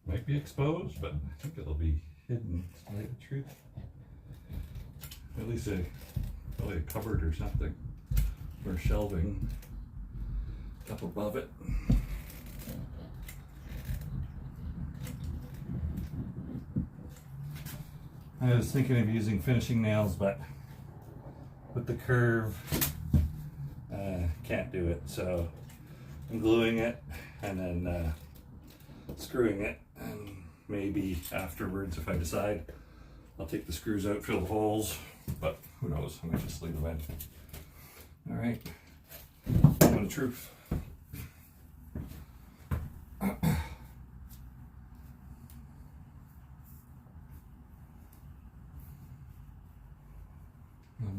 might be exposed, but I think it'll be hidden, to tell you the truth. At least probably a cupboard or something, or shelving up above it. I was thinking of using finishing nails, but with the curve, can't do it. So I'm gluing it and then screwing it, and maybe afterwards, if I decide, I'll take the screws out, fill the holes, but Who knows? I might just leave them in. All right. Moment of truth. The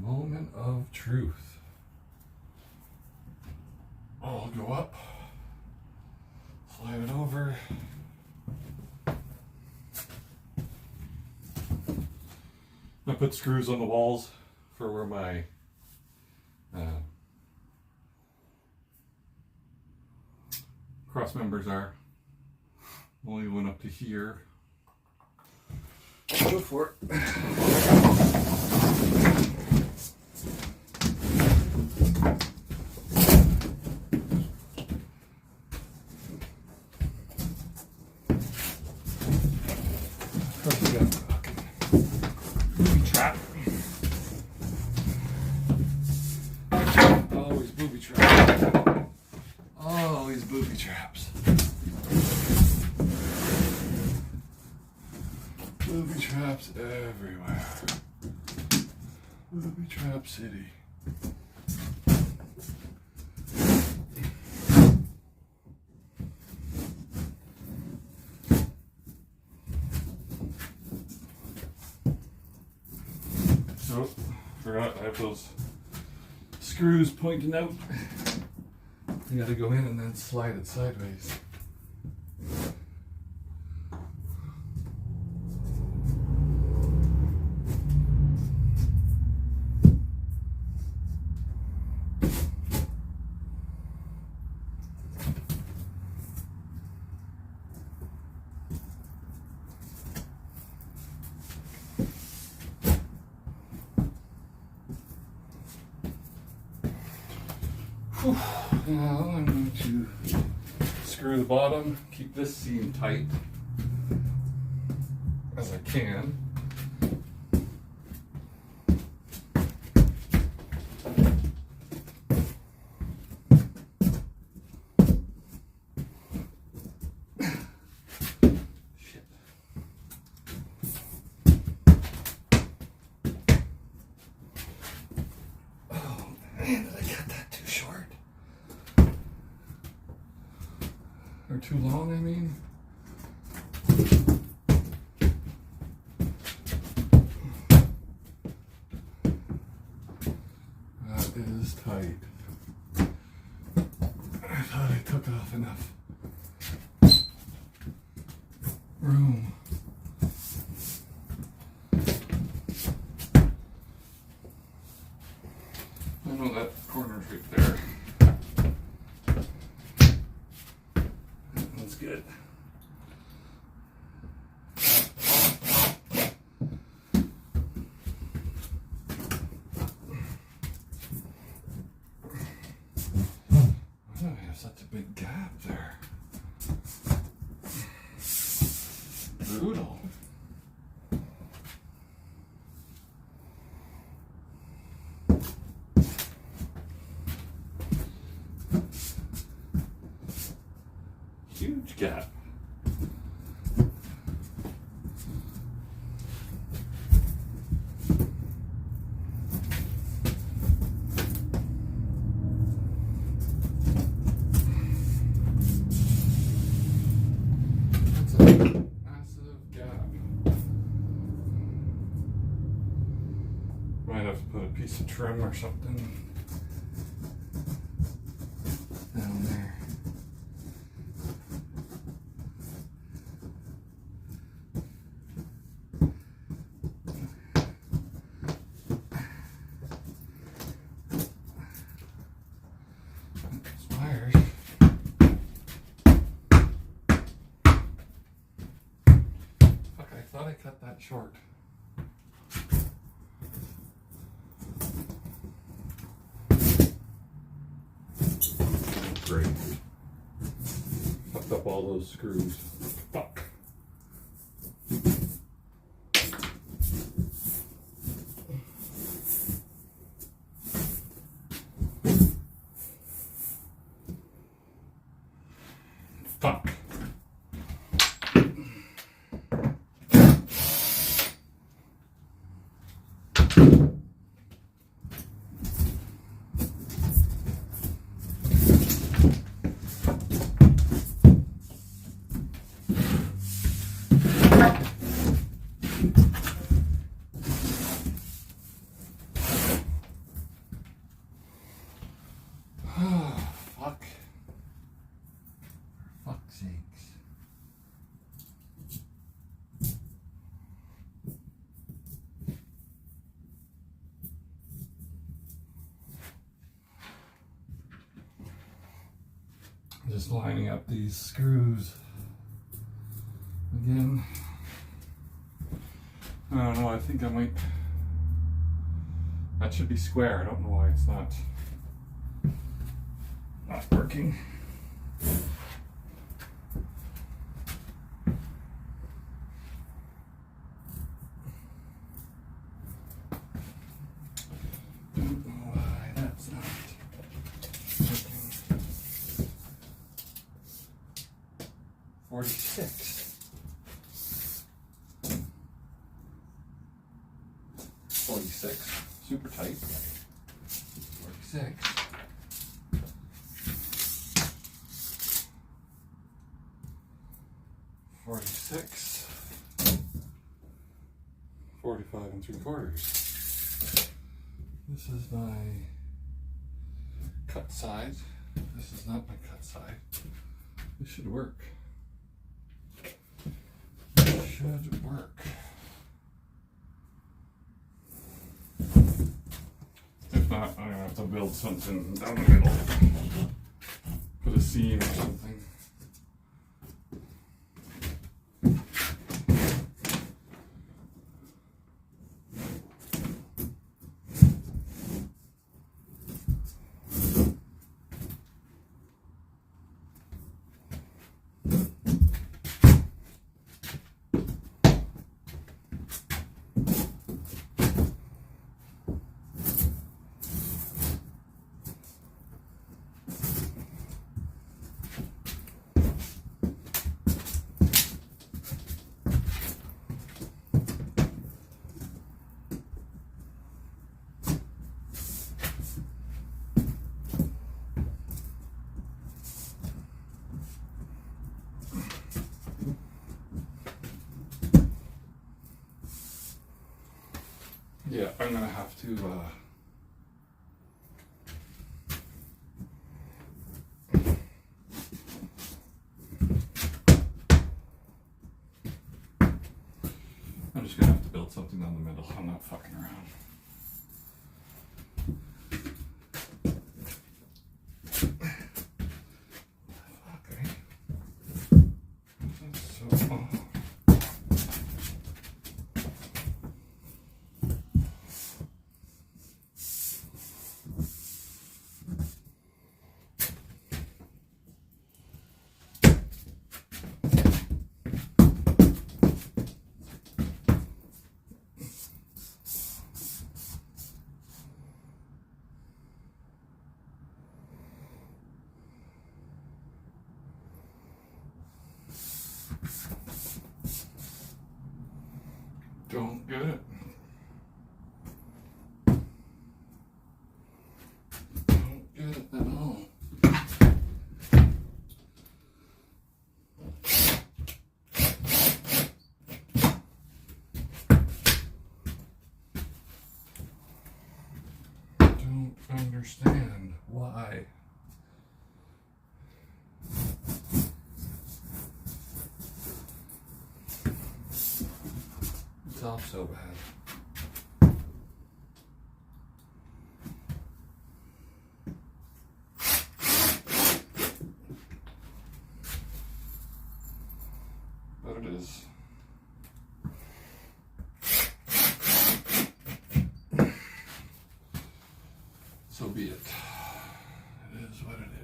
moment of truth. I'll go up, slide it over. I put screws on the walls for where my cross members are. Only went up to here. Go for it. Trap. Always booby traps. Always booby traps. Booby traps everywhere. Booby trap city. Oh, forgot I have those screws pointing out. You gotta go in and then slide it sideways. Now I'm going to screw the bottom, keep this seam tight as I can. Shit. Oh man, did I get that too short? Or too long, I mean. That is tight. I thought I took off enough room. I know that corner's right there. That's good. Why do I have such a big gap there? Brutal. Huge gap. That's a massive gap. Might have to put a piece of trim or something down there. I thought I cut that short. Great. Fucked up all those screws. Fuck. Fuck. Fuck. Fuck's sakes. Just lining up these screws again. I don't know, I think I might, that should be square. I don't know why it's not working. Don't know why that's not working. 46. 46. Super tight. 46. 46. 45 3/4. This is my cut side. This is not my cut side. This should work. It should work. If not, I'm gonna have to build something down the middle. Put a seam or something. Yeah, I'm gonna have to I'm just gonna have to build something down the middle. I'm not fucking around. Okay. So don't get it. Don't get it at all. Don't understand why. It's off so bad. But it is. So be it. It is what it is.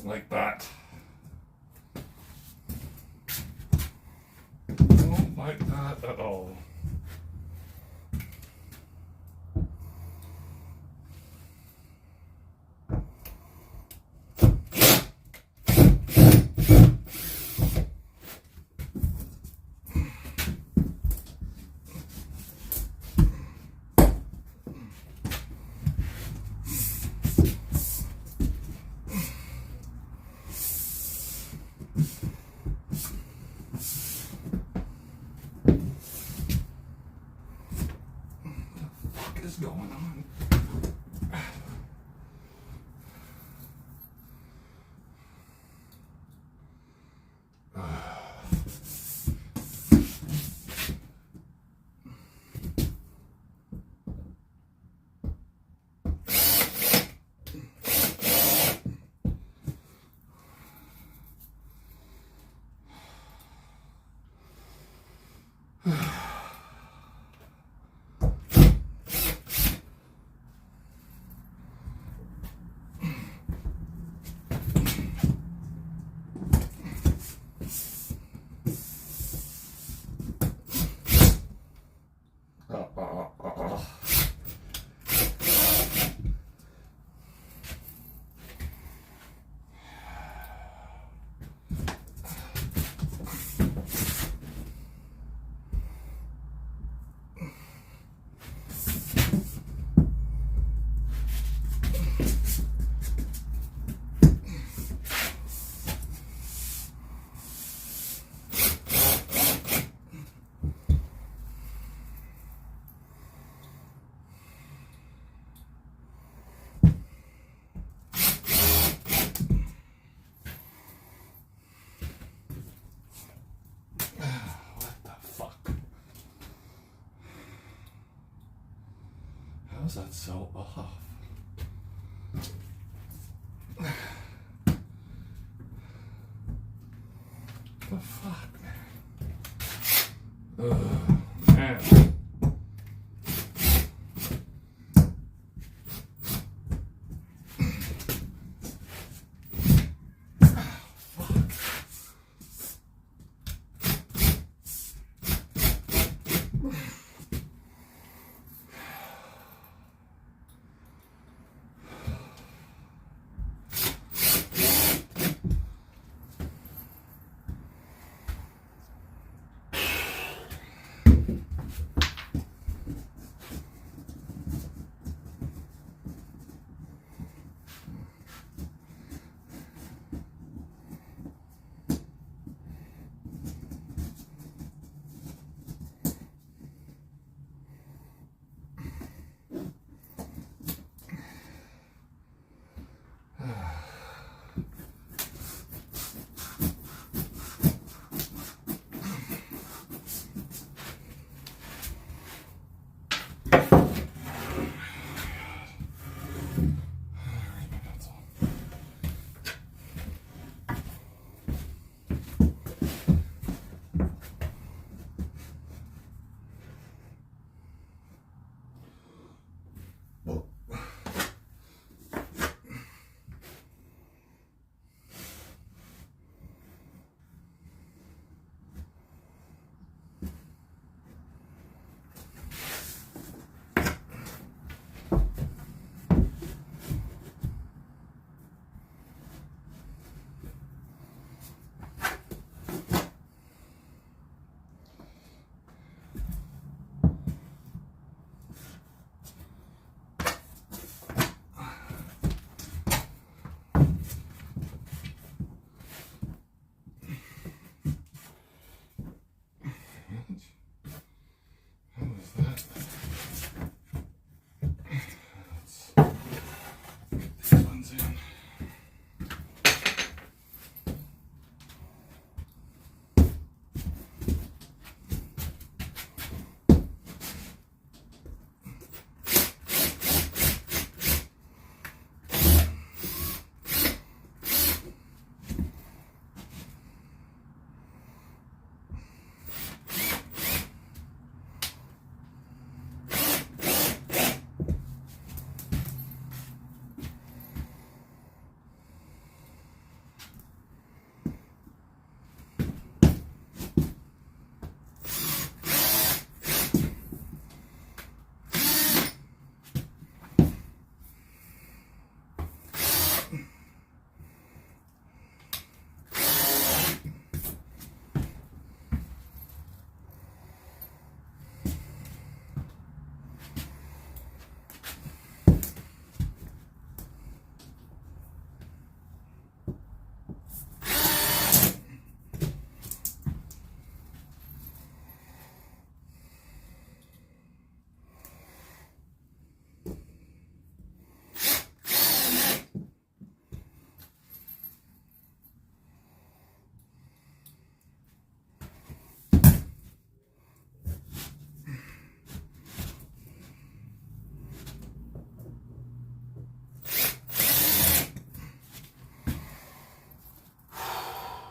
like that. Don't like that at all. What is going on? How's that so off? The fuck, man? Ugh, man.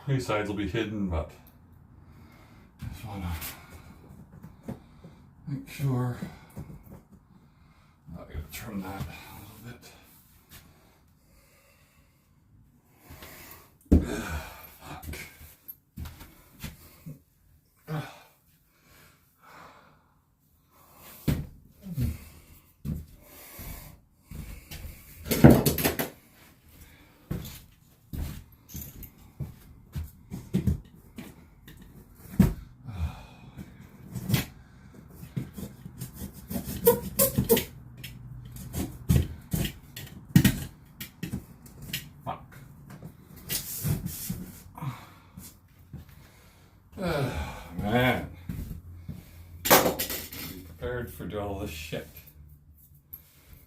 These sides will be hidden, but I just want to make sure. I gotta trim that a little bit. Fuck. Man, be prepared for all this shit.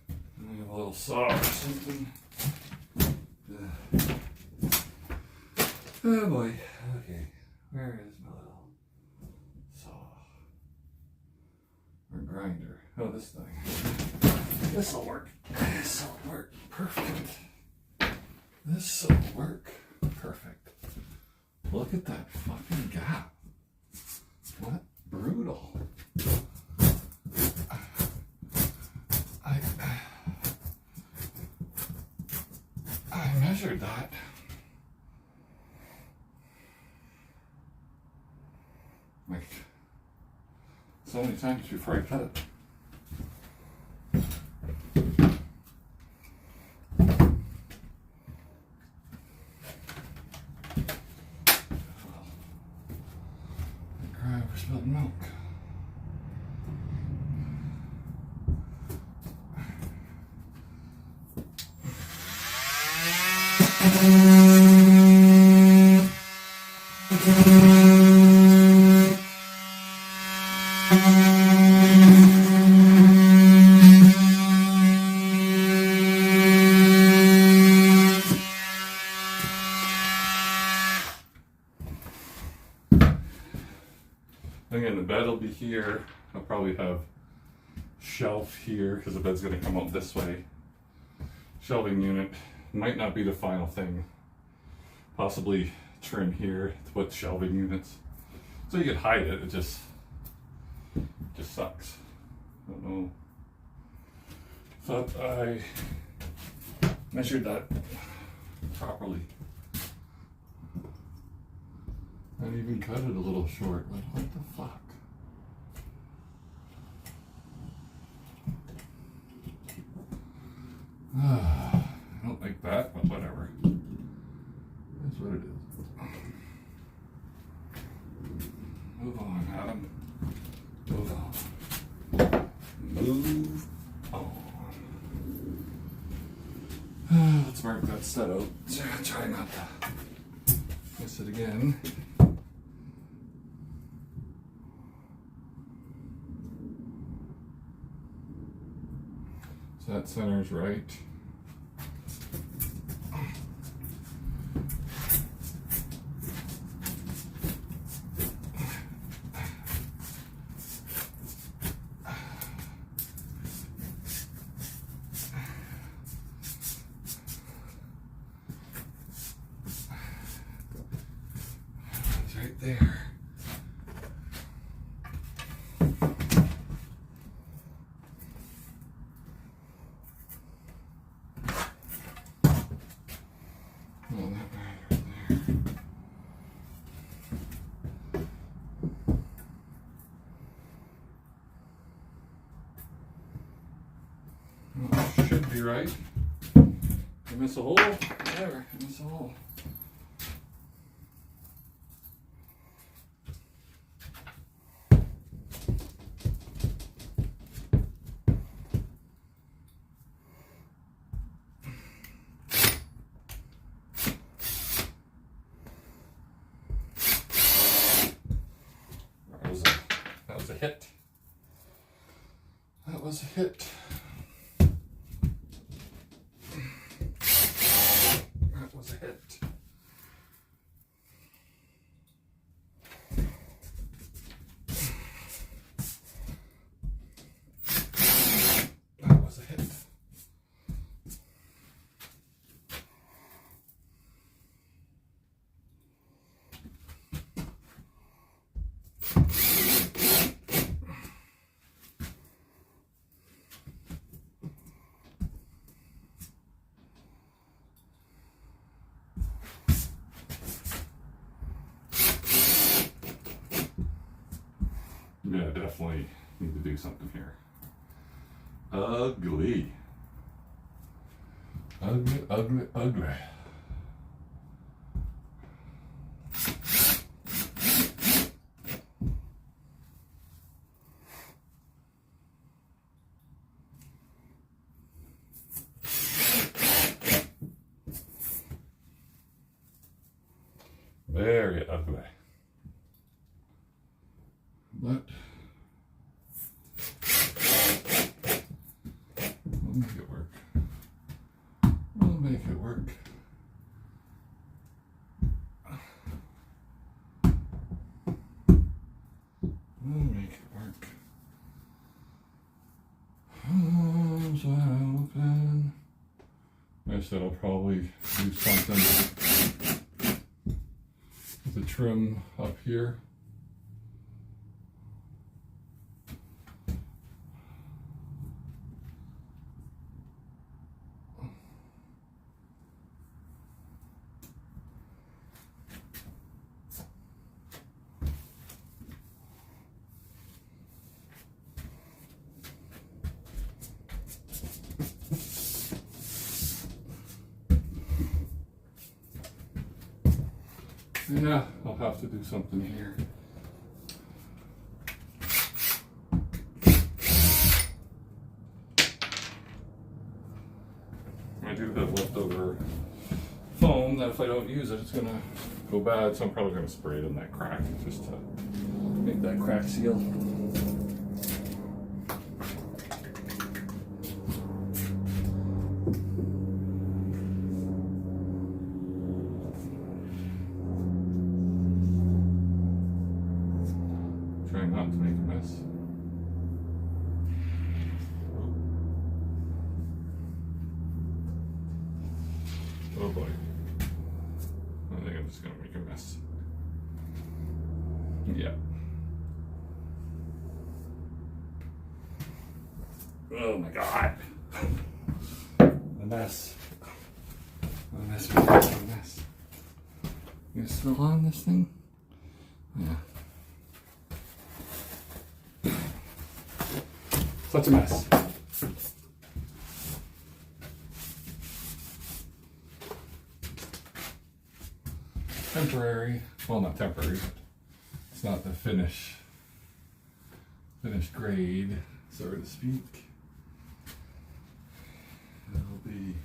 I have a little saw or something. Oh boy. Okay, where is my little saw or grinder? Oh, this thing. This'll work. This'll work perfect. This'll work perfect. Look at that fucking gap. What brutal. I measured that. Like so many times before I cut it. Cry for spilled milk. Again, the bed will be here. I'll probably have shelf here because the bed's going to come out this way. Shelving unit might not be the final thing. Possibly trim here to put shelving units. So you could hide it, it just sucks. I don't know. Thought I measured that properly. I even cut it a little short. Like, what the fuck? I don't like that, but whatever. That's what it is. Move on, Adam. Move on. Move on. Let's mark that stud out. Try not to miss it again. So that center's right. It's right there. Should be right. You miss a hole? Whatever, you miss a hole. That was a hit. That was a hit. That was a hit. That was a hit. Yeah, definitely need to do something here. Ugly. Ugly, ugly, ugly. Very ugly. But we'll make it work. We'll make it work. We'll make it work. Arms wide open. I said I'll probably do something with the trim up here. Yeah, I'll have to do something here. I do have leftover foam that if I don't use it, it's gonna go bad, so I'm probably gonna spray it in that crack just to make that crack seal. Trying not to make a mess. Oh boy. I think I'm just gonna make a mess. Yeah. Oh my god. A mess. A mess. A mess. You still on this thing? Yeah. Such a mess. Temporary. Well, not temporary. It's not the finished grade, so to speak. It'll be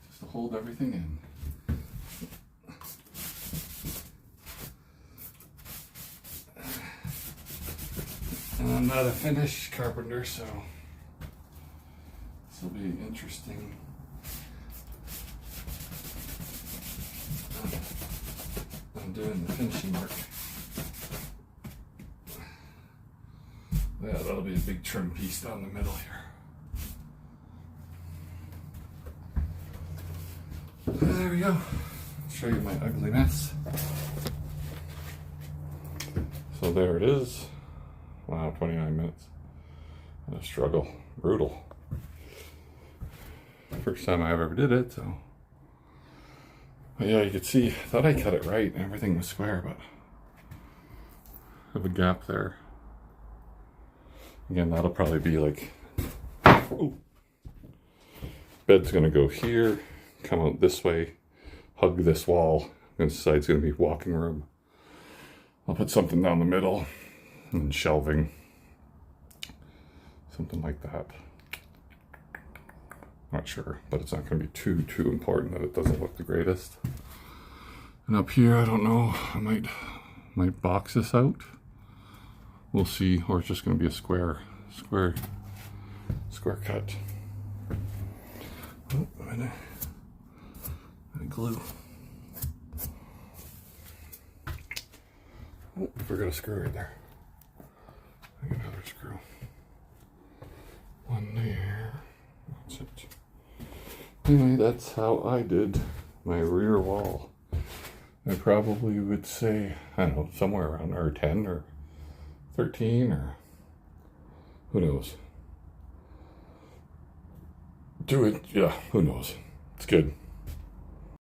just to hold everything in. And I'm not a finished carpenter, so this will be interesting. I'm doing the finishing work. Yeah, that'll be a big trim piece down the middle here. There we go. I'll show you my ugly mess. So there it is. Wow, 29 minutes. What a struggle. Brutal. First time I ever did it, so. But yeah, you could see, I thought I cut it right and everything was square, but I have a gap there. Again, that'll probably be like, ooh. Bed's gonna go here, come out this way, hug this wall, and this side's gonna be walking room. I'll put something down the middle and shelving, something like that. Not sure, but it's not going to be too important that it doesn't look the greatest. And up here, I don't know, I might box this out. We'll see, or it's just going to be a square cut. Oh, I'm gonna glue. Oh, I forgot a screw right there. I got another screw. One there. That's it. Anyway, that's how I did my rear wall. I probably would say, I don't know, somewhere around or 10 or 13 or who knows. Do it, yeah, who knows. It's good.